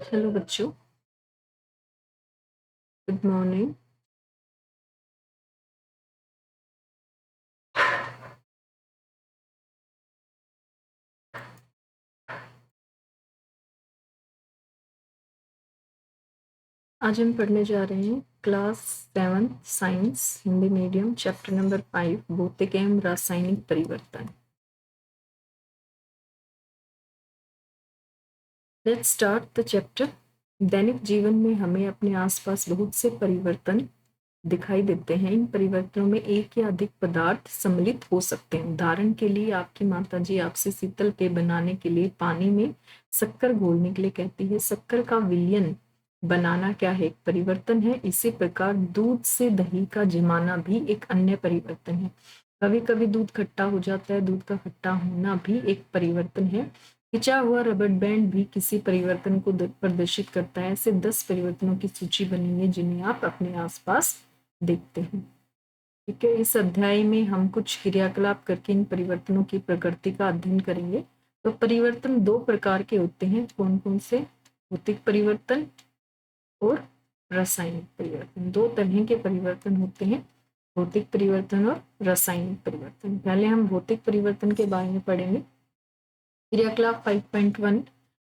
Hello बच्चों, good morning. आज हम पढ़ने जा रहे हैं class 7 science Hindi medium chapter number 5 भौतिक एवं रासायनिक परिवर्तन। Let's start the chapter. दैनिक जीवन में हमें अपने आसपास बहुत से परिवर्तन दिखाई देते हैं। इन परिवर्तनों में एक या अधिक पदार्थ सम्मिलित हो सकते हैं। उदाहरण के लिए आपकी माताजी आपसे शीतल पेय बनाने के लिए पानी में शक्कर घोलने के लिए कहती है। शक्कर का विलयन बनाना क्या है? एक परिवर्तन है। इसी प्रकार दूध से दही का जमाना भी एक अन्य परिवर्तन है। कभी कभी दूध खट्टा हो जाता है। दूध का खट्टा होना भी एक परिवर्तन है। खिंचा हुआ रबर बैंड भी किसी परिवर्तन को प्रदर्शित करता है। ऐसे 10 परिवर्तनों की सूची बनी है जिन्हें आप अपने आसपास देखते हैं। ठीक है, इस अध्याय में हम कुछ क्रियाकलाप करके इन परिवर्तनों की प्रकृति का अध्ययन करेंगे। तो परिवर्तन दो प्रकार के होते हैं। कौन कौन से? भौतिक परिवर्तन और रासायनिक परिवर्तन। दो तरह के परिवर्तन होते हैं, भौतिक परिवर्तन और रासायनिक परिवर्तन। पहले हम भौतिक परिवर्तन के बारे में पढ़ेंगे। क्रियाकलाप 5.1,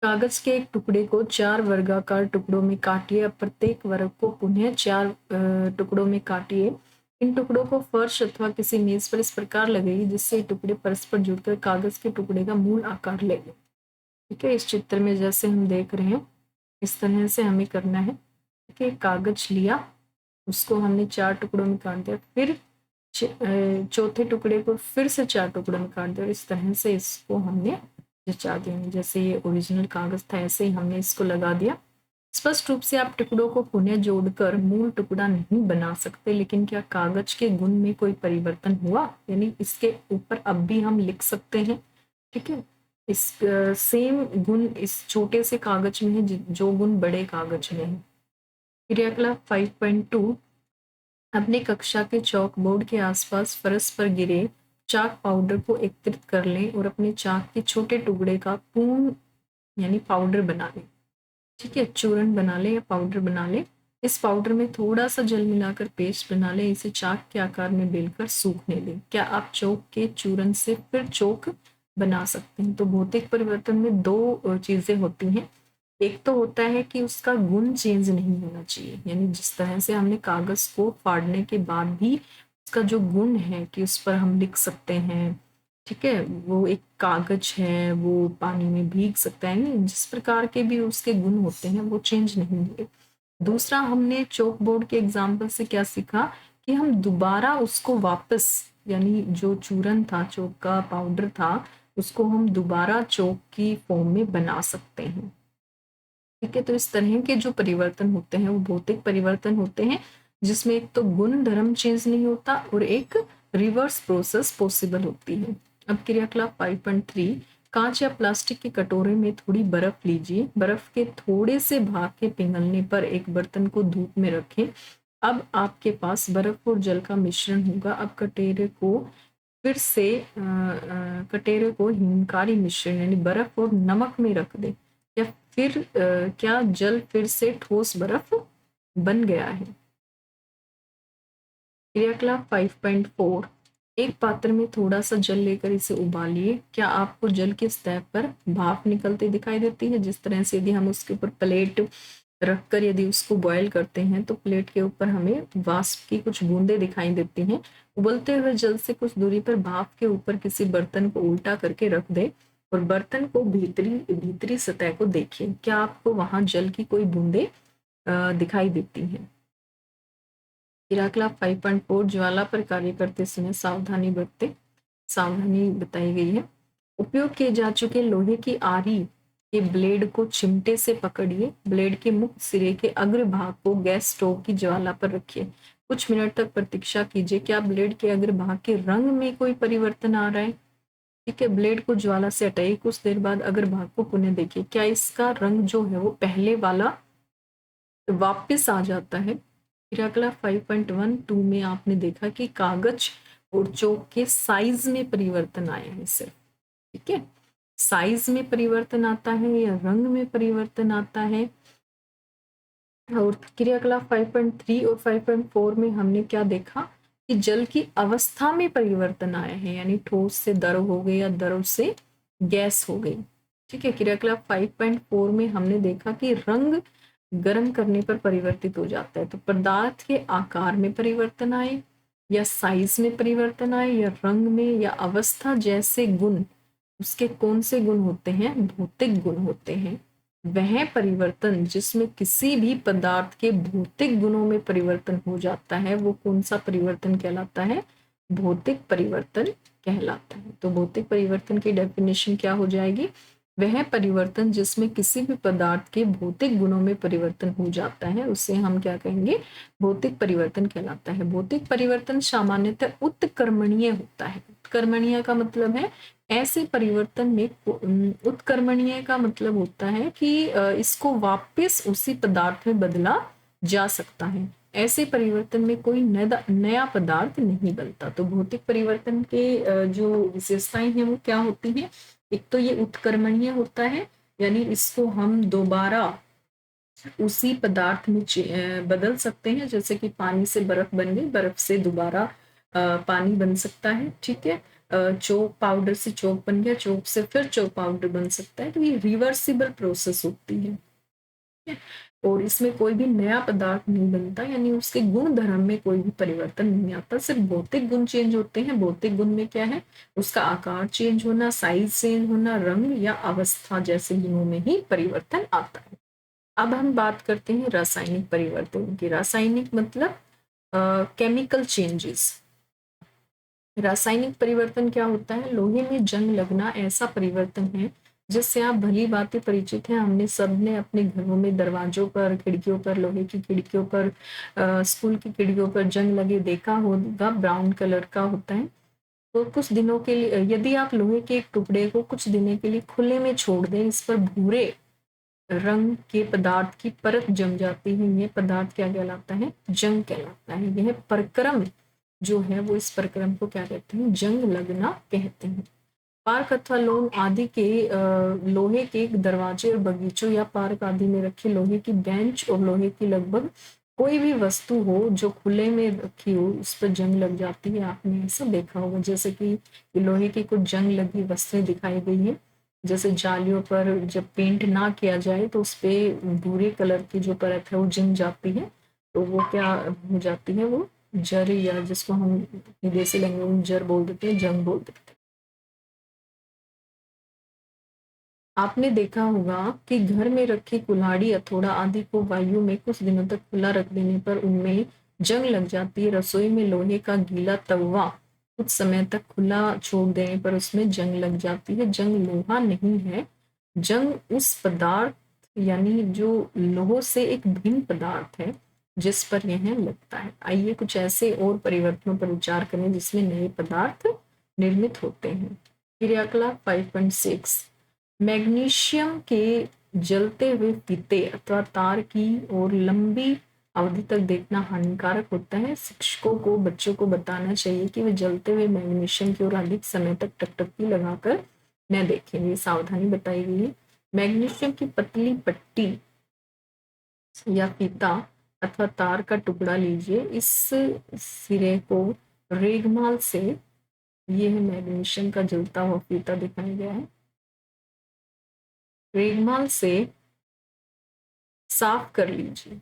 कागज के एक टुकड़े को 4 वर्गाकार टुकड़ों में काटिए। अब प्रत्येक वर्ग को पुनः 4 टुकड़ों में काटिए। इन टुकड़ों को फर्श अथवा किसी मेज पर इस प्रकार लगाइए जिससे टुकड़े परस्पर जुड़कर कागज के टुकड़े का मूल आकार लेंगे। ठीक है, इस चित्र में जैसे हम देख रहे हैं इस तरह से हमें करना है। ठीक है, कागज लिया, उसको हमने 4 टुकड़ों में काट दिया, फिर चौथे टुकड़े को फिर से 4 टुकड़ों में काट दिया और इस तरह से इसको हमने जचा दिया। जैसे ये ओरिजिनल कागज था ऐसे ही हमने इसको लगा दिया। स्पष्ट रूप से आप टुकड़ों को पुनः जोड़कर मूल टुकड़ा नहीं बना सकते, लेकिन क्या कागज के गुण में कोई परिवर्तन हुआ? यानी इसके ऊपर अब भी हम लिख सकते हैं। ठीक है, इस सेम गुण इस छोटे से कागज में है जो गुण बड़े कागज में है। क्रियाकलाप 5.2, अपने कक्षा के चौक बोर्ड के आसपास फर्श पर गिरे चाक पाउडर को एकत्रित कर लें और अपने चाक के छोटे टुकड़े का पूर्ण यानी पाउडर बना लें। ठीक है, चूर्ण बना लें या पाउडर बना लें। इस पाउडर में थोड़ा सा जल मिलाकर पेस्ट बना लें। इसे चाक के आकार में बेलकर सूखने दें। क्या आप चौक के चूर्ण से फिर चौक बना सकते हैं? तो भौतिक परिवर्तन में दो चीजें होती हैं। एक तो होता है कि उसका गुण चेंज नहीं होना चाहिए, यानी जिस तरह से हमने कागज को फाड़ने के बाद भी उसका जो गुण है कि उस पर हम लिख सकते हैं। ठीक है, वो एक कागज है, वो पानी में भीग सकता है, नहीं जिस प्रकार के भी उसके गुण होते हैं वो चेंज नहीं होंगे। दूसरा, हमने चौक बोर्ड के एग्जाम्पल से क्या सीखा कि हम दोबारा उसको वापस, यानी जो चूरन था, चौक का पाउडर था, उसको हम दोबारा चौक की फॉर्म में बना सकते हैं। ठीक है, तो इस तरह के जो परिवर्तन होते हैं वो भौतिक परिवर्तन होते हैं, जिसमें एक तो गुण धर्म चेंज नहीं होता और एक रिवर्स प्रोसेस पॉसिबल होती है। अब क्रियाकलाप 5.3, कांच या प्लास्टिक के कटोरे में थोड़ी बर्फ लीजिए। बर्फ के थोड़े से भाग के पिघलने पर एक बर्तन को धूप में रखें। अब आपके पास बर्फ और जल का मिश्रण होगा। अब कटेरे को हिमकारी मिश्रण यानी बर्फ और नमक में रख दें। या फिर क्या जल फिर से ठोस बर्फ बन गया है? क्रियाकलाप 5.4, एक पात्र में थोड़ा सा जल लेकर इसे उबालिए। क्या आपको जल के सतह पर भाप निकलती दिखाई देती है? जिस तरह से यदि हम उसके ऊपर प्लेट रखकर यदि उसको बॉयल करते हैं तो प्लेट के ऊपर हमें वाष्प की कुछ बूंदें दिखाई देती हैं। उबलते हुए जल से कुछ दूरी पर भाप के ऊपर किसी बर्तन को उल्टा करके रख दे और बर्तन को भीतरी भीतरी सतह को देखिए। क्या आपको वहां जल की कोई बूंदें दिखाई देती हैं? क्रियाकलाप 5.4, ज्वाला पर कार्य करते समय सावधानी बरतें। सावधानी बताई गई है। उपयोग किए जा चुके लोहे की आरी के ब्लेड को चिमटे से पकड़िए। ब्लेड के मुक्त सिरे के अग्र भाग को गैस स्टोव की ज्वाला पर रखिए। कुछ मिनट तक प्रतीक्षा कीजिए। क्या ब्लेड के अग्र भाग के रंग में कोई परिवर्तन आ रहा है? ठीक है, ब्लेड को ज्वाला से हटाइए। कुछ देर बाद अग्र भाग को पुनः देखिए। क्या इसका रंग जो है वो पहले वाला वापस आ जाता है? क्रियाकलाप 5.1-2 में आपने देखा कि कागज और चौक के साइज में परिवर्तन आया है सिर्फ। ठीक है, साइज में परिवर्तन आता है या रंग में परिवर्तन आता है। और क्रियाकलाप 5.3 और 5.4 में हमने क्या देखा कि जल की अवस्था में परिवर्तन आया है, यानी ठोस से द्रव हो गई या द्रव से गैस हो गई। ठीक है, क्रियाकलाप 5.4 में हमने देखा कि रंग गर्म करने पर परिवर्तित हो जाता है। तो पदार्थ के आकार में परिवर्तन आए या साइज में परिवर्तन आए या रंग में या अवस्था जैसे गुण, उसके कौन से गुण होते हैं? भौतिक गुण होते हैं। वह परिवर्तन जिसमें किसी भी पदार्थ के भौतिक गुणों में परिवर्तन हो जाता है वो कौन सा परिवर्तन कहलाता है? भौतिक परिवर्तन कहलाता है। तो भौतिक परिवर्तन की डेफिनेशन क्या हो जाएगी? वह परिवर्तन जिसमें किसी भी पदार्थ के भौतिक गुणों में परिवर्तन हो जाता है उसे हम क्या कहेंगे? भौतिक परिवर्तन कहलाता है। भौतिक परिवर्तन सामान्यतः उत्कर्मणीय होता है। उत्कर्मणीय का मतलब है ऐसे परिवर्तन में, उत्कर्मणीय का मतलब होता है कि इसको वापस उसी पदार्थ में बदला जा सकता है। ऐसे परिवर्तन में कोई नया पदार्थ नहीं बनता। तो भौतिक परिवर्तन के जो विशेषताएं हैं वो क्या होती हैं? एक तो ये उत्कर्मणीय होता है, यानी इसको हम दोबारा उसी पदार्थ में बदल सकते हैं। जैसे कि पानी से बर्फ बन गई, बर्फ से दोबारा पानी बन सकता है। ठीक है, चौक पाउडर से चौक बन गया, चौक से फिर चौक पाउडर बन सकता है। तो ये रिवर्सिबल प्रोसेस होती है। और इसमें कोई भी नया पदार्थ नहीं बनता, यानी उसके गुण धर्म में कोई भी परिवर्तन नहीं आता, सिर्फ भौतिक गुण चेंज होते हैं। भौतिक गुण में क्या है? उसका आकार चेंज होना, साइज चेंज होना, रंग या अवस्था जैसे गुणों में ही परिवर्तन आता है। अब हम बात करते हैं रासायनिक परिवर्तन की। रासायनिक मतलब केमिकल चेंजेस। रासायनिक परिवर्तन क्या होता है? लोहे में जंग लगना ऐसा परिवर्तन है जिससे आप भली बातें परिचित हैं। हमने सबने अपने घरों में दरवाजों पर, खिड़कियों पर, लोहे की खिड़कियों पर, स्कूल की खिड़कियों पर जंग लगे देखा होगा। ब्राउन कलर का होता है। तो कुछ दिनों के लिए यदि आप लोहे के एक टुकड़े को कुछ दिनों के लिए खुले में छोड़ दें, इस पर भूरे रंग के पदार्थ की परत जम जाती है। यह पदार्थ क्या कहलाता है? जंग कहलाता है। यह प्रक्रम जो है वो, इस प्रक्रम को क्या कहते हैं? जंग लगना कहते हैं। पार्क अथवा लोन आदि के लोहे के दरवाजे और बगीचों या पार्क आदि में रखे लोहे की बेंच और लोहे की लगभग कोई भी वस्तु हो जो खुले में रखी हो, उस पर जंग लग जाती है। आपने ऐसा देखा होगा, जैसे कि लोहे की कुछ जंग लगी वस्तुएं दिखाई गई है। जैसे जालियों पर जब पेंट ना किया जाए तो उस पे भूरे कलर की जो परत है वो जम जाती है, तो वो क्या हो जाती है? वो जर, या जिसको हम विदेशी लैंग्वेज में जर बोल देते हैं, जंग बोल देते हैं। आपने देखा होगा कि घर में रखी कुल्हाड़ी, हथौड़ा आदि को वायु में कुछ दिनों तक खुला रख देने पर उनमें जंग लग जाती है। रसोई में लोहे का गीला तवा कुछ समय तक खुला छोड़ देने पर उसमें जंग लग जाती है। जंग लोहा नहीं है, जंग उस पदार्थ यानी जो लोह से एक भिन्न पदार्थ है जिस पर यह लगता है। आइए कुछ ऐसे और परिवर्तनों पर विचार करें जिसमें नए पदार्थ निर्मित होते हैं। क्रियाकलाप 5.6, मैग्नीशियम के जलते हुए फीते अथवा तार की और लंबी अवधि तक देखना हानिकारक होता है। शिक्षकों को बच्चों को बताना चाहिए कि वे जलते हुए मैग्नीशियम की ओर अधिक समय तक टकटकी लगाकर न देखें। ये सावधानी बताई गई है। मैग्नीशियम की पतली पट्टी या फीता अथवा तार का टुकड़ा लीजिए, इस सिरे को रेगमाल से, यह मैग्नीशियम का जलता हुआ फीता दिखाया गया है, रेगमाल से साफ कर लीजिए।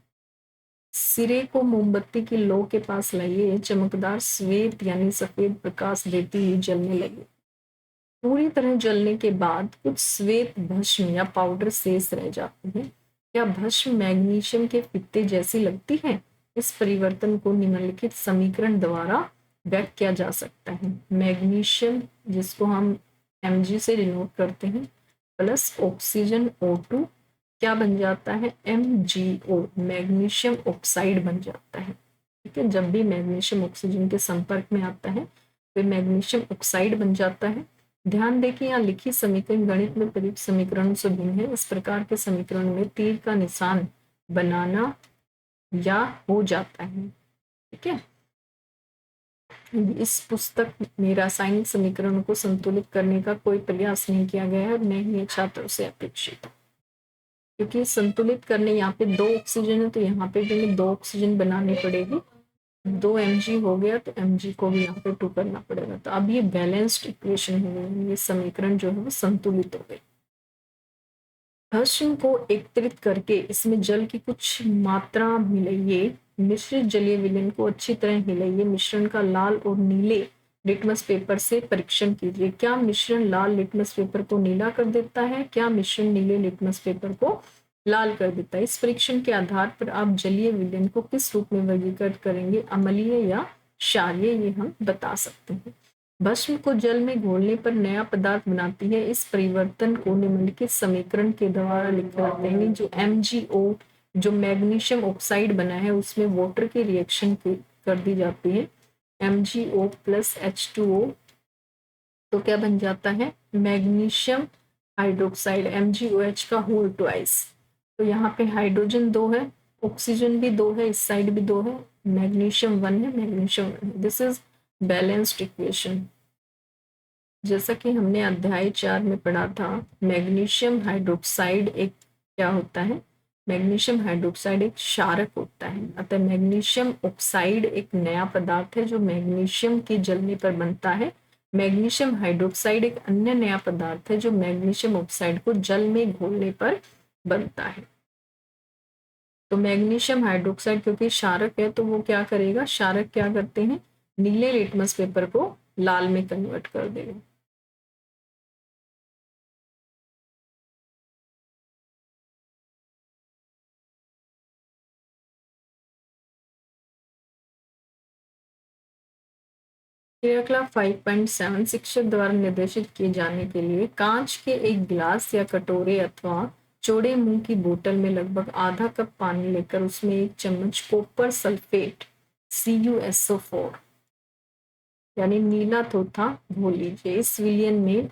सिरे को मोमबत्ती की लो के पास लाइए, चमकदार श्वेत यानी सफेद प्रकाश देती हुई जलने लगे। पूरी तरह जलने के बाद कुछ श्वेत भस्म या पाउडर शेष रह जाती है। क्या भस्म मैग्नीशियम के फित्ते जैसी लगती है? इस परिवर्तन को निम्नलिखित समीकरण द्वारा व्यक्त किया जा सकता है। मैग्नीशियम, जिसको हम Mg से डिनोट करते हैं, प्लस ऑक्सीजन O2 क्या बन जाता है? MgO, मैग्नीशियम ऑक्साइड बन जाता है। ठीक है, जब भी मैग्नीशियम ऑक्सीजन के संपर्क में आता है तो मैग्नीशियम ऑक्साइड बन जाता है। ध्यान दें कि यहाँ लिखित समीकरण गणित में प्रयुक्त समीकरणों से भिन्न है। इस प्रकार के समीकरण में तीर का निशान बनाना या हो जाता है। ठीक है, इस पुस्तक में रासायनिक समीकरणों को संतुलित करने का कोई प्रयास नहीं किया गया है और न ही ये छात्रों से अपेक्षित है, क्योंकि संतुलित करने यहाँ पे 2 ऑक्सीजन है तो यहाँ पे भी 2 ऑक्सीजन बनानी पड़ेगी। 2 mg हो गया तो mg को भी यहाँ पे 2 करना पड़ेगा। तो अब ये बैलेंस्ड इक्वेशन हो गई, ये समीकरण जो है वो संतुलित हो गई। घर्षण को एकत्रित करके इसमें जल की कुछ मात्रा मिलाइए। मिश्रित जलीय विलयन को अच्छी तरह हिलाइए। मिश्रण का लाल और नीले लिटमस पेपर से परीक्षण कीजिए। क्या मिश्रण लाल लिटमस पेपर को नीला कर देता है? क्या मिश्रण नीले लिटमस पेपर को लाल कर देता है? इस परीक्षण के आधार पर आप जलीय विलयन को किस रूप में वर्गीकृत करेंगे, अम्लीय या क्षारीय, ये हम बता सकते हैं। भस्म को जल में घोलने पर नया पदार्थ बनाती है। इस परिवर्तन को निम्नलिखित समीकरण के द्वारा लिखे जाते हैं। जो MgO जो मैग्नीशियम ऑक्साइड बना है उसमें वाटर की रिएक्शन कर दी जाती है। MgO प्लस H2O तो क्या बन जाता है? मैग्नीशियम हाइड्रोक्साइड, MgOH का होल ट्वाइस। तो यहाँ पे हाइड्रोजन 2 है, ऑक्सीजन भी 2 है, इस साइड भी 2 है, मैग्नीशियम 1 है, मैग्नीशियम 1 है। This is balanced equation. जैसा कि हमने अध्याय 4 में पढ़ा था, मैग्नीशियम हाइड्रोक्साइड एक क्या होता है? मैग्नीशियम हाइड्रोक्साइड एक क्षारक होता है। अतः मैग्नीशियम ऑक्साइड एक नया पदार्थ है जो मैग्नीशियम के जलने पर बनता है। मैग्नीशियम हाइड्रोक्साइड एक अन्य नया पदार्थ है जो मैग्नीशियम ऑक्साइड को जल में घोलने पर बनता है। तो मैग्नीशियम हाइड्रोक्साइड क्योंकि क्षारक है तो वो क्या करेगा? क्षारक क्या करते हैं? नीले लिटमस पेपर को लाल में कन्वर्ट कर देगा। क्रियाकलाप 5.7 शिक्षक द्वारा निर्देशित किए जाने के लिए कांच के एक गिलास या कटोरे अथवा चौड़े मुंह की बोतल में लगभग आधा कप पानी लेकर उसमें 1 चम्मच कॉपर सल्फेट CuSO4 यानी नीला थोथा घोल लीजिए। इस विलयन में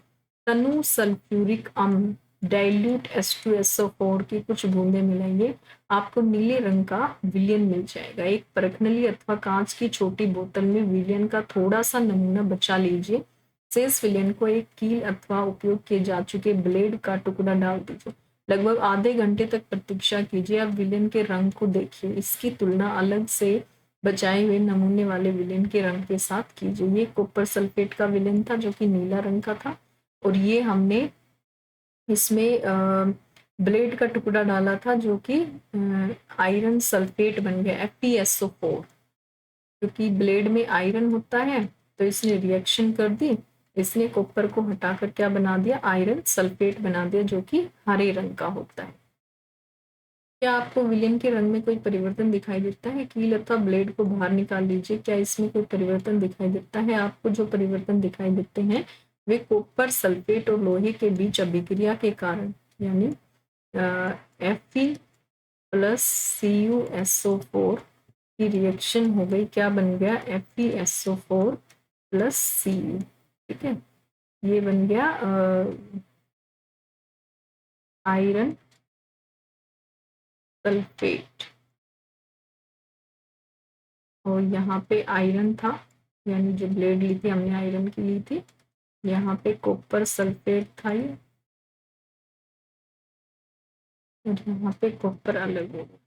तनु सल्फ्यूरिक अम्ल डाइल्यूट H2SO4 की कुछ बूंदें मिलाइए। आपको नीले रंग का विलयन मिल जाएगा। एक परखनली अथवा कांच की छोटी बोतल में विलयन का थोड़ा सा नमूना बचा लीजिए। शेष विलयन को एक कील अथवा उपयोग किए जा चुके ब्लेड का टुकड़ा डाल दीजिए। लगभग आधे घंटे तक प्रतीक्षा कीजिए। अब विलयन के रंग को देखिए, इसकी तुलना अलग से बचाए हुए नमूने वाले विलयन के रंग के साथ कीजिए। ये कॉपर सल्फेट का विलयन था जो कि नीला रंग का था, और ये हमने इसमें ब्लेड का टुकड़ा डाला था जो कि आयरन सल्फेट बन गया FeSO4। क्योंकि ब्लेड में आयरन होता है तो इसने रिएक्शन कर दी, इसने कॉपर को हटाकर क्या बना दिया? आयरन सल्फेट बना दिया जो कि हरे रंग का होता है। क्या आपको विलयन के रंग में कोई परिवर्तन दिखाई देता है? कील अथवा ब्लेड को बाहर निकाल लीजिए। क्या इसमें कोई परिवर्तन दिखाई देता है? आपको जो परिवर्तन दिखाई देते हैं वे कॉपर सल्फेट और लोहे के बीच अभिक्रिया के कारण, यानी Fe प्लस CuSO4 की रिएक्शन हो गई। क्या बन गया? FeSO4 plus Cu। ठीक है, ये बन गया आयरन सल्फेट, और यहाँ पे आयरन था, यानी जो ब्लेड ली थी हमने आयरन की ली थी। यहाँ पे कॉपर सल्फेट था ये, और यहाँ पे कॉपर अलग हो गया।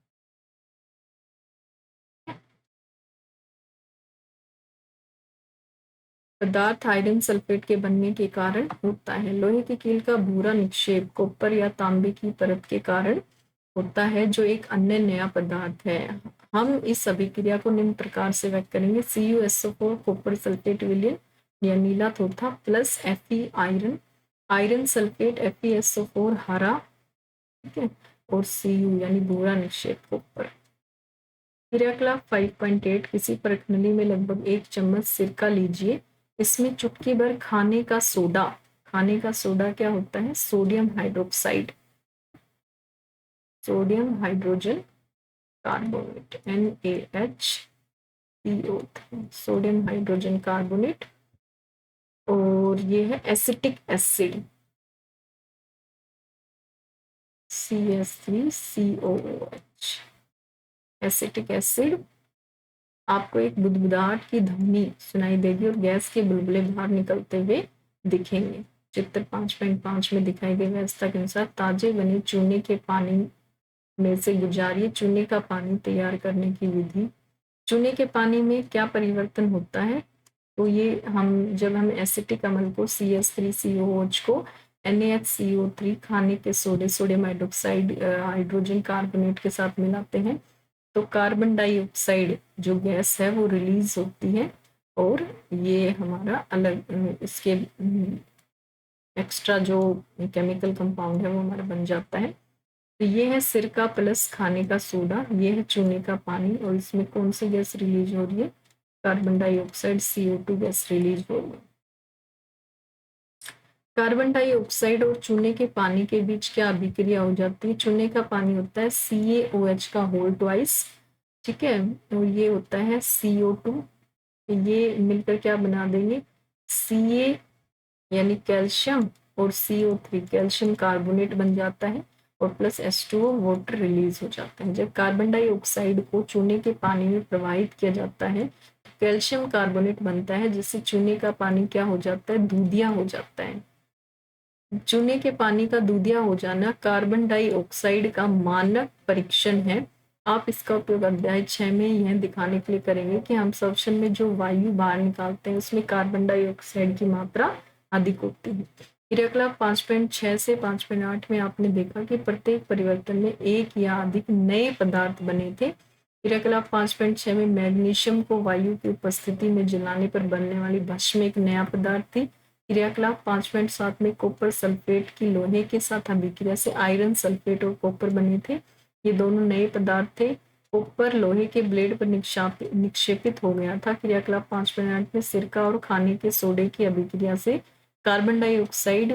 पदार्थ आयरन सल्फेट के बनने के कारण होता है। लोहे की कील का भूरा निक्षेप कॉपर या तांबे की परत के कारण होता है जो एक अन्य नया पदार्थ है। हम इस अभिक्रिया को निम्न प्रकार से व्यक्त करेंगे। CuSO4 कॉपर सल्फेट विलयन या नीला थोथा plus Fe iron, iron sulphate FeSO4 हरा, ठीक है, और Cu यानी भूरा निक्षेप कॉपर। क्रियाकलाप 5.8 किसी परखनली में लगभग 1 चम्मच सिरका लीजिए। इसमें चुटकी भर खाने का सोडा, खाने का सोडा क्या होता है? Sodium hydroxide, sodium hydrogen carbonate NaHCO3, sodium hydrogen carbonate, और ये है acetic acid CS3COOH, acetic acid आपको एक बुदबुदाहट की ध्वनि सुनाई देगी और गैस के बुलबुले बाहर निकलते हुए दिखेंगे। चित्र 5.5 में दिखाई गई व्यवस्था के अनुसार ताजे बने चूने के पानी में से गुजारिए चूने का पानी तैयार करने की विधि। चूने के पानी में क्या परिवर्तन होता है? तो ये जब हम एसिटिक अम्ल को CH3COH को NaHCO3 खाने के सोडे सोडियम हाइड्रोक्साइड हाइड्रोजन कार्बोनेट के साथ मिलाते हैं तो कार्बन डाइऑक्साइड जो गैस है वो रिलीज होती है और ये हमारा अलग इसके एक्स्ट्रा जो केमिकल कंपाउंड है वो हमारा बन जाता है। तो ये है सिरका प्लस खाने का सोडा, ये है चूने का पानी और इसमें कौन सी गैस रिलीज हो रही है? Carbon dioxide CO2 gas release हो रही है। कार्बन डाइऑक्साइड और चूने के पानी के बीच क्या अभिक्रिया हो जाती है? चूने का पानी होता है CaOH का होल ट्वाइस, ठीक है, और ये होता है CO2, ये मिलकर क्या बना देंगे? Ca यानी कैल्शियम और CO3 कैल्शियम कार्बोनेट बन जाता है और प्लस H2O वाटर रिलीज हो जाता है। जब कार्बन डाइऑक्साइड को चूने के पानी में प्रवाहित किया जाता है तो कैल्शियम कार्बोनेट बनता है जिससे चूने का पानी क्या हो जाता है? दूधिया हो जाता है। चूने के पानी का दूधिया हो जाना कार्बन डाइऑक्साइड का मानक परीक्षण है। आप इसका उपयोग अध्याय 6 में यह दिखाने के लिए करेंगे कि हम श्वसन में जो वायु बाहर निकालते हैं उसमें कार्बन डाइऑक्साइड की मात्रा अधिक होती है। क्रियाकलाप 5.6 से 5.8 में आपने देखा कि प्रत्येक परिवर्तन में एक या अधिक नए पदार्थ बने थे। क्रियाकलाप 5.6 में मैग्नीशियम को वायु की उपस्थिति में जलाने पर बनने वाली भस्म एक नया पदार्थ थी। क्रियाकलाप 5.7 में कॉपर सल्फेट की लोहे के साथ अभिक्रिया से आयरन सल्फेट और कॉपर बने थे। ये दोनों नए पदार्थ थे। कॉपर लोहे के ब्लेड पर निक्षेपित हो गया था। क्रियाकलाप 5.8 में सिरका और खाने के सोडे की अभिक्रिया से कार्बन डाइऑक्साइड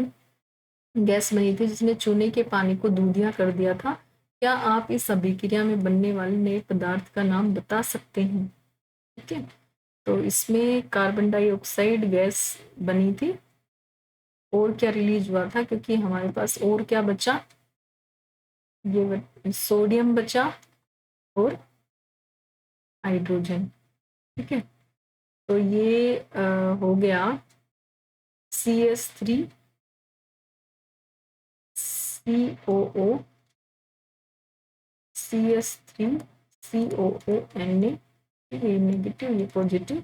गैस बनी थी जिसने चूने के पानी को दूधिया कर दिया था। क्या आप इस अभिक्रिया में बनने वाले नए पदार्थ का नाम बता सकते हैं? ठीक है, तो इसमें कार्बन डाइऑक्साइड गैस बनी थी और क्या रिलीज हुआ था, क्योंकि हमारे पास और क्या बचा? ये सोडियम बचा और हाइड्रोजन, ठीक है, तो ये हो गया CH3 COO CH3 COO Na, ये नेगेटिव ये पॉजिटिव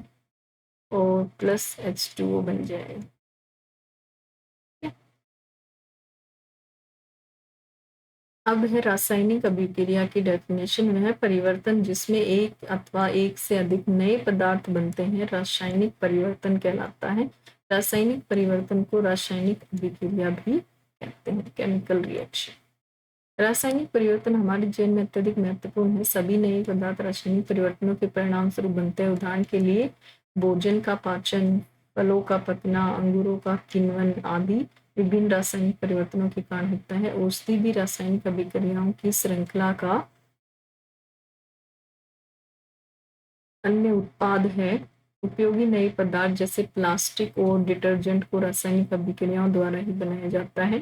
और प्लस H2O बन जाएगा। अब है रासायनिक अभिक्रिया की डेफिनेशन। वह परिवर्तन जिसमें एक अथवा एक से अधिक नए पदार्थ बनते हैं रासायनिक परिवर्तन कहलाता है। रासायनिक परिवर्तन को रासायनिक अभिक्रिया भी कहते हैं, केमिकल रिएक्शन। रासायनिक परिवर्तन हमारे जीवन में अत्यधिक महत्वपूर्ण है। सभी नए पदार्थ रासायनिक परिवर्तनों के परिणाम स्वरूप बनते हैं। उदाहरण के लिए भोजन का पाचन, फलों का पकना, अंगूरों का किण्वन आदि विभिन्न रासायनिक परिवर्तनों के कारण होता है। औषधि भी रासायनिक अभिक्रियाओं की श्रृंखला का अन्य उत्पाद है। उपयोगी नए पदार्थ जैसे प्लास्टिक और डिटर्जेंट को रासायनिक अभिक्रियाओं द्वारा ही बनाया जाता है।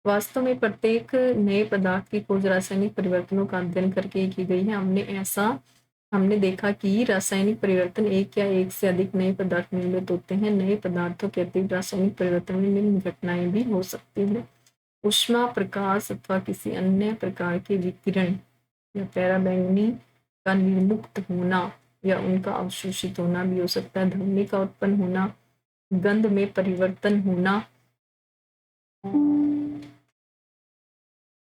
वास्तव में प्रत्येक नए पदार्थ की खोज रासायनिक परिवर्तनों का अध्ययन करके की गई है। हमने देखा कि रासायनिक परिवर्तन एक या एक से अधिक नए पदार्थ निर्मित होते हैं। नए पदार्थों के अतिरिक्त रासायनिक परिवर्तन में निम्न घटनाएं भी हो सकती हैं। ऊष्मा, प्रकाश अथवा किसी अन्य प्रकार के विकिरण या पराबैंगनी का निर्मुक्त होना या उनका अवशोषित होना भी हो सकता है। ध्वनि का उत्पन्न होना, गंध में परिवर्तन होना,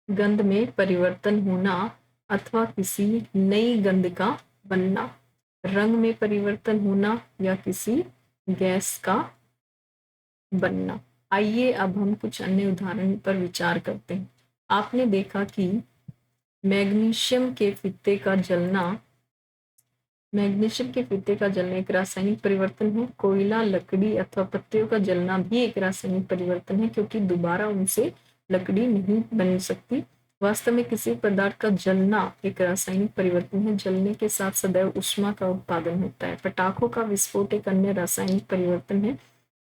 गंध में परिवर्तन होना अथवा किसी नई गंध का बनना, रंग में परिवर्तन होना या किसी गैस का बनना। आइए अब हम कुछ अन्य उदाहरण पर विचार करते हैं। आपने देखा कि मैग्नीशियम के फीते का जलना एक रासायनिक परिवर्तन है। कोयला, लकड़ी अथवा पत्तियों का जलना भी एक रासायनिक परिवर्तन है क्योंकि दोबारा उनसे लकड़ी नहीं बन सकती। वास्तव में किसी पदार्थ का जलना एक रासायनिक परिवर्तन है। जलने के साथ सदैव ऊष्मा का उत्पादन होता है। पटाखों का विस्फोट एक अन्य रासायनिक परिवर्तन है।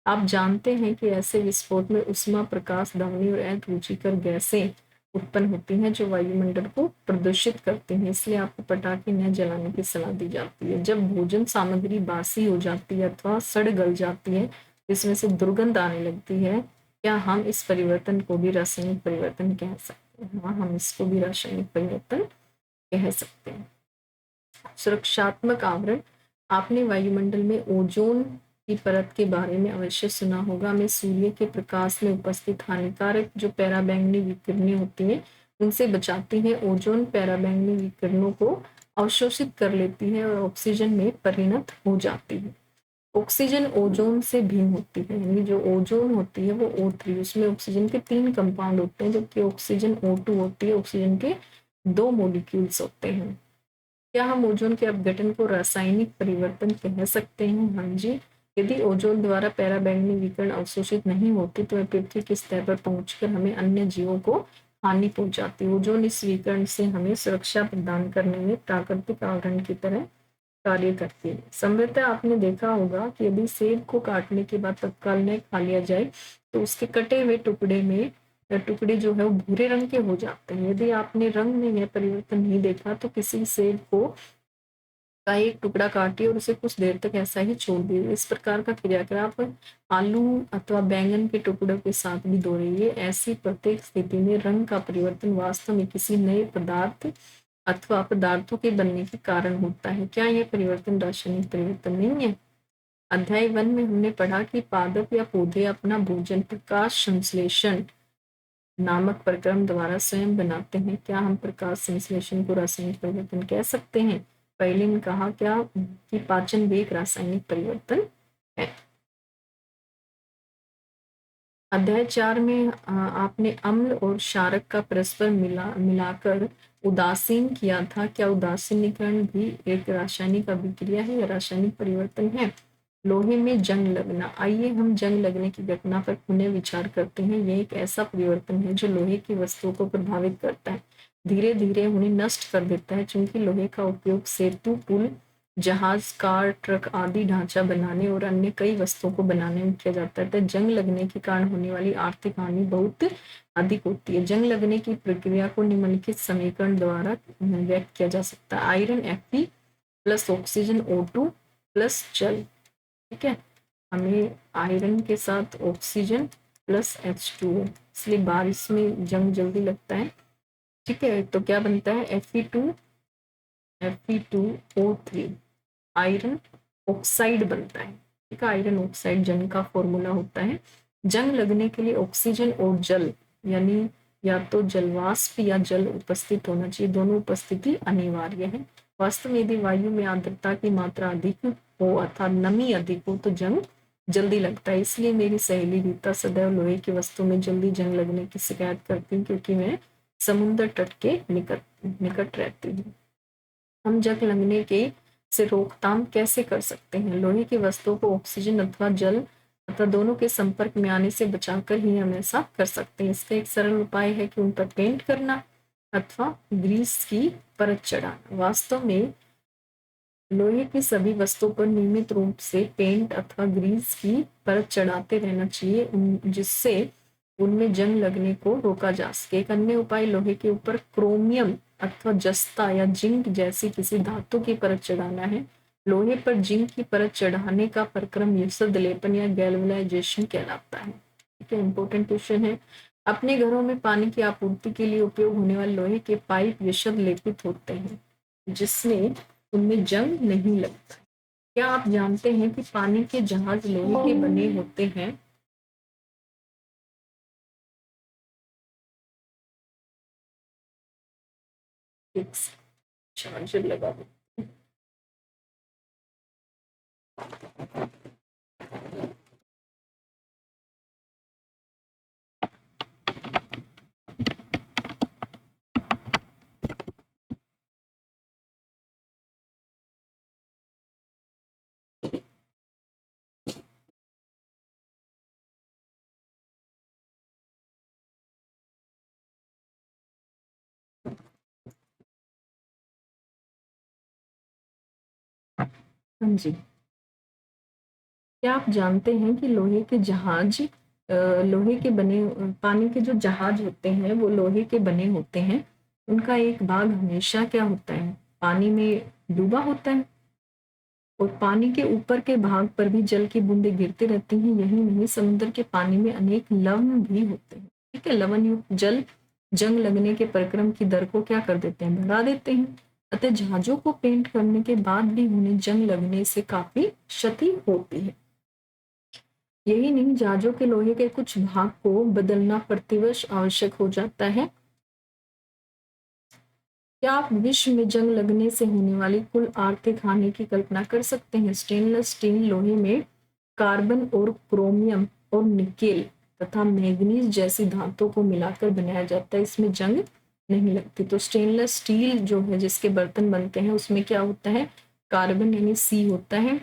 आप जानते हैं कि ऐसे विस्फोट में ऊष्मा, प्रकाश, ध्वनि और अरुचिकर गैसें उत्पन्न होती हैं जो वायुमंडल को प्रदूषित करती हैं, इसलिए आपको पटाखे न जलाने की सलाह दी जाती है। जब भोजन सामग्री बासी हो जाती है अथवा सड़ गल जाती है, इसमें से दुर्गंध आने लगती है, क्या हम इस परिवर्तन को भी रासायनिक परिवर्तन कह सकते हैं? हाँ, हम इसको भी रासायनिक परिवर्तन कह सकते हैं। सुरक्षात्मक आवरण, आपने वायुमंडल में ओजोन की परत के बारे में अवश्य सुना होगा। हमें सूर्य के प्रकाश में उपस्थित हानिकारक जो पराबैंगनी विकिरणें होती हैं उनसे बचाती है। ओजोन पराबैंगनी विकिरणों को अवशोषित कर लेती है और ऑक्सीजन में परिणत हो जाती है। ऑक्सीजन ओजोन से भिन्न होती है, यानी जो ओजोन होती है वो O3, उसमें ऑक्सीजन के 3 कंपाउंड होते हैं, जबकि ऑक्सीजन O2 होती है, ऑक्सीजन के 2 मॉलिक्यूल्स होते हैं। क्या हम ओजोन के अपघटन को रासायनिक परिवर्तन कह सकते हैं? हाँ जी। यदि ओजोन द्वारा पराबैंगनी विकिरण अवशोषित नहीं होती तो वह पृथ्वी की सतह पर पहुंचकर हमें अन्य जीवों को हानि पहुंचाती। ओजोन इस विकिरण से हमें सुरक्षा प्रदान करने में प्राकृतिक आवरण की तरह कार्य करती है। संभवतः आपने देखा होगा कि यदि सेब को काटने के बाद तत्काल न खा लिया जाए तो उसके कटे हुए टुकड़े जो है वो भूरे रंग के हो जाते हैं। यदि आपने रंग में यह परिवर्तन नहीं देखा तो किसी सेब को का एक टुकड़ा काटिए और उसे कुछ देर तक ऐसा ही छोड़ दीजिए। इस प्रकार का क्रियाकलाप आलू अथवा बैंगन के टुकड़ों के साथ भी दोहराइए। ऐसी प्रत्येक स्थिति में रंग का परिवर्तन वास्तव में किसी नए पदार्थ अथवा पदार्थों के बनने के कारण होता है। क्या यह परिवर्तन रासायनिक परिवर्तन नहीं है? अध्याय 1 में हमने पढ़ा कि पादप या पौधे अपना भोजन प्रकाश संश्लेषण नामक प्रक्रम द्वारा स्वयं बनाते हैं। क्या हम प्रकाश संश्लेषण को रासायनिक परिवर्तन कह सकते हैं? पहले ने कहा क्या कि पाचन भी एक रासायनिक परिवर्तन है। अध्याय 4 में आपने अम्ल और क्षारक का परस्पर मिलाकर उदासीन किया था। क्या उदासीनीकरण भी एक रासायनिक अभिक्रिया है या रासायनिक परिवर्तन है? लोहे में जंग लगना, आइए हम जंग लगने की घटना पर पुनः विचार करते हैं। यह एक ऐसा परिवर्तन है जो लोहे की वस्तुओं को प्रभावित करता है, धीरे धीरे उन्हें नष्ट कर देता है। चूंकि लोहे का उपयोग सेतु, पुल, जहाज, कार, ट्रक आदि ढांचा बनाने और अन्य कई वस्तुओं को बनाने में किया जाता है, तो जंग लगने के कारण होने वाली आर्थिक हानि बहुत अधिक होती है। जंग लगने की प्रक्रिया को निम्नलिखित समीकरण द्वारा व्यक्त किया जा सकता है। Iron Fe plus oxygen O2 plus जल। ठीक है, हमें आयरन के साथ ऑक्सीजन प्लस H2O, इसलिए बारिश में जंग जल्दी लगता है। ठीक है, तो क्या बनता है? Fe2O3 आयरन ऑक्साइड बनता है। ठीक है, आयरन ऑक्साइड जंग का फॉर्मूला होता है। जंग लगने के लिए ऑक्सीजन और जल, यानी या तो जलवाष्प या जल उपस्थित होना चाहिए, दोनों उपस्थिति अनिवार्य है। वास्तव में यदि वायु में आर्द्रता की मात्रा अधिक हो अर्थात नमी अधिक हो तो जंग जल्दी लगता है। इसलिए मेरी सहेली रीता सदैव लोहे की वस्तु में जल्दी जंग लगने की शिकायत करती हूँ, क्योंकि मैं समुद्र तट के निकट रहती हूँ। हम जंग लगने के से रोकथाम कैसे कर सकते हैं? लोहे की वस्तुओं को ऑक्सीजन अथवा जल अथवा दोनों के संपर्क में आने से बचाकर ही हम ऐसा कर सकते हैं। इसका एक सरल उपाय है कि उन पर पेंट करना अथवा ग्रीस की परत चढ़ाना। वास्तव में लोहे की सभी वस्तुओं पर नियमित रूप से पेंट अथवा ग्रीस की परत चढ़ाते रहना चाहिए, जिससे उनमें जंग लगने को रोका जा सके। एक अन्य उपाय लोहे के ऊपर क्रोमियम अथवा जस्ता या जिंक जैसी किसी धातु की परत चढ़ाना है। लोहे पर जिंक की परत चढ़ाने का प्रक्रम यशद लेपन या गैल्वेनाइजेशन कहलाता है। ठीक है, इंपॉर्टेंट क्वेश्चन है। अपने घरों में पानी की आपूर्ति के लिए उपयोग होने वाले लोहे के पाइप यशद लेपित होते हैं, जिसमें उनमें जंग नहीं लगता। क्या आप जानते हैं कि पानी के जहाज लोहे के बने होते हैं? एक चार्जर लगा दो। हाँ जी। क्या आप जानते हैं कि लोहे के जहाज लोहे के बने पानी के जो जहाज होते हैं वो लोहे के बने होते हैं। उनका एक भाग हमेशा क्या होता है, पानी में डूबा होता है, और पानी के ऊपर के भाग पर भी जल की बूंदें गिरती रहती हैं। यही नहीं, समुद्र के पानी में अनेक लवण भी होते हैं। ठीक है, लवण युक्त जल जंग लगने के परिक्रम की दर को क्या कर देते हैं, बढ़ा देते हैं। अतः जहाजों को पेंट करने के बाद भी उन्हें जंग लगने से काफी क्षति होती है। यही नहीं, जहाजों के लोहे के कुछ भाग को बदलना प्रतिवर्ष आवश्यक हो जाता है। क्या आप विश्व में जंग लगने से होने वाली कुल आर्थिक हानि की कल्पना कर सकते हैं? स्टेनलेस स्टील लोहे में कार्बन और क्रोमियम और निकेल तथा मैग्नीज जैसी धातुओं को मिलाकर बनाया जाता है, इसमें जंग नहीं लगती। तो स्टेनलेस स्टील जो है जिसके बर्तन बनते हैं उसमें क्या होता है, कार्बन यानी सी होता है,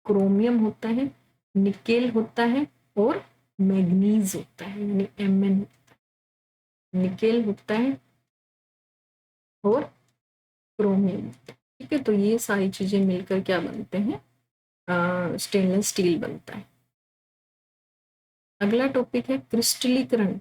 क्रोमियम होता है, निकेल होता है और मैग्नीज होता है यानी Mn। निकेल होता है और क्रोमियम। ठीक है, तो ये सारी चीजें मिलकर क्या बनते हैं, स्टेनलेस स्टील बनता है। अगला टॉपिक है क्रिस्टलीकरण।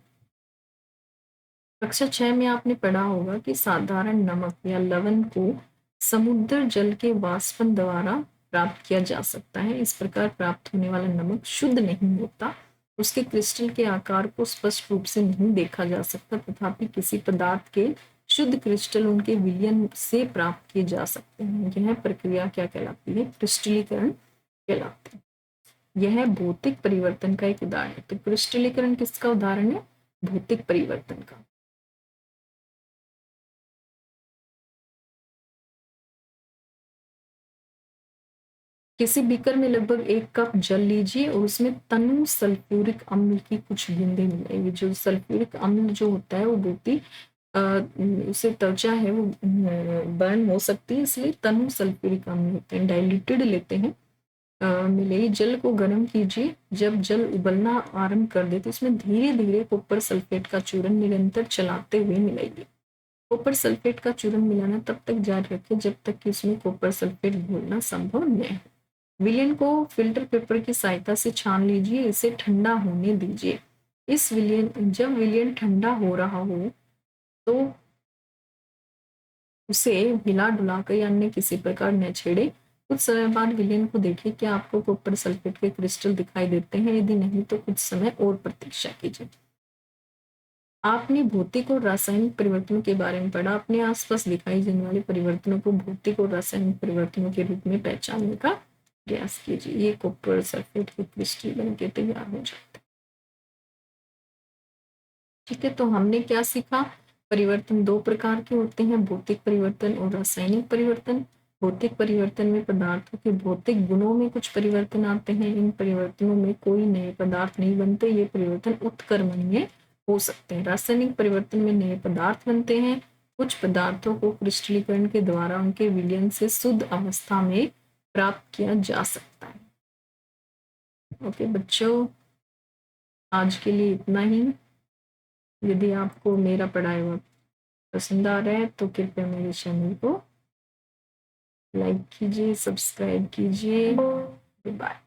कक्षा 6 में आपने पढ़ा होगा कि साधारण नमक या लवण को समुद्र जल के वाष्पन द्वारा प्राप्त किया जा सकता है। इस प्रकार प्राप्त होने वाला नमक शुद्ध नहीं होता, उसके क्रिस्टल के आकार को स्पष्ट रूप से नहीं देखा जा सकता, तथापि किसी पदार्थ के शुद्ध क्रिस्टल उनके विलयन से प्राप्त किए जा सकते हैं। यह प्रक्रिया क्या कहलाती है, क्रिस्टलीकरण कहलाती है। यह भौतिक परिवर्तन का एक उदाहरण है। तो क्रिस्टलीकरण किसका उदाहरण है, भौतिक परिवर्तन का। किसी बीकर में लगभग 1 कप जल लीजिए और उसमें तनु सल्फ्यूरिक अम्ल की कुछ बूंदें मिलाइए। जो सल्फ्यूरिक अम्ल जो होता है वो बहुत ही उससे त्वचा है वो बर्न हो सकती है, इसलिए तनु सल्फ्यूरिक अम्ल होते हैं, डाइल्यूटेड लेते हैं। मिलाइए, जल को गर्म कीजिए। जब जल उबलना आरंभ कर दे तो इसमें धीरे धीरे कॉपर सल्फेट का चूर्ण निरंतर चलाते हुए मिलाइए। कॉपर सल्फेट का चूर्ण मिलाना तब तक जारी रखें जब तक कि उसमें कॉपर सल्फेट घोलना संभव न हो। विलयन को फिल्टर पेपर की सहायता से छान लीजिए, इसे ठंडा होने दीजिए। इस विलयन जब विलयन ठंडा हो रहा हो तो उसे हिला डुला कर या अन्य किसी प्रकार न छेड़े। कुछ समय बाद विलयन को देखिए क्या आपको कॉपर सल्फेट के क्रिस्टल दिखाई देते हैं, यदि नहीं तो कुछ समय और प्रतीक्षा कीजिए। आपने भौतिक और रासायनिक परिवर्तनों के बारे में पढ़ा। अपने आसपास दिखाई देने वाले परिवर्तनों को भौतिक और रासायनिक परिवर्तनों के रूप में पहचानने का प्रयास कीजिए। ये कॉपर सल्फेट के क्रिस्टल बन के तैयार हो जाते हैं। ठीक है, तो हमने क्या सीखा, परिवर्तन 2 प्रकार के होते हैं, भौतिक परिवर्तन और रासायनिक परिवर्तन। भौतिक परिवर्तन में पदार्थों के भौतिक गुणों में कुछ परिवर्तन आते हैं। इन परिवर्तनों में कोई नए पदार्थ नहीं बनते, ये परिवर्तन उत्क्रमणीय हो सकते हैं। रासायनिक परिवर्तन में नए पदार्थ बनते हैं। कुछ पदार्थों को क्रिस्टलीकरण के द्वारा उनके विलयन से शुद्ध अवस्था में प्राप्त किया जा सकता है। ओके बच्चों, आज के लिए इतना ही। यदि आपको मेरा पढ़ाया हुआ पसंद आ रहा है तो कृपया मेरे चैनल को लाइक कीजिए, सब्सक्राइब कीजिए। बाय।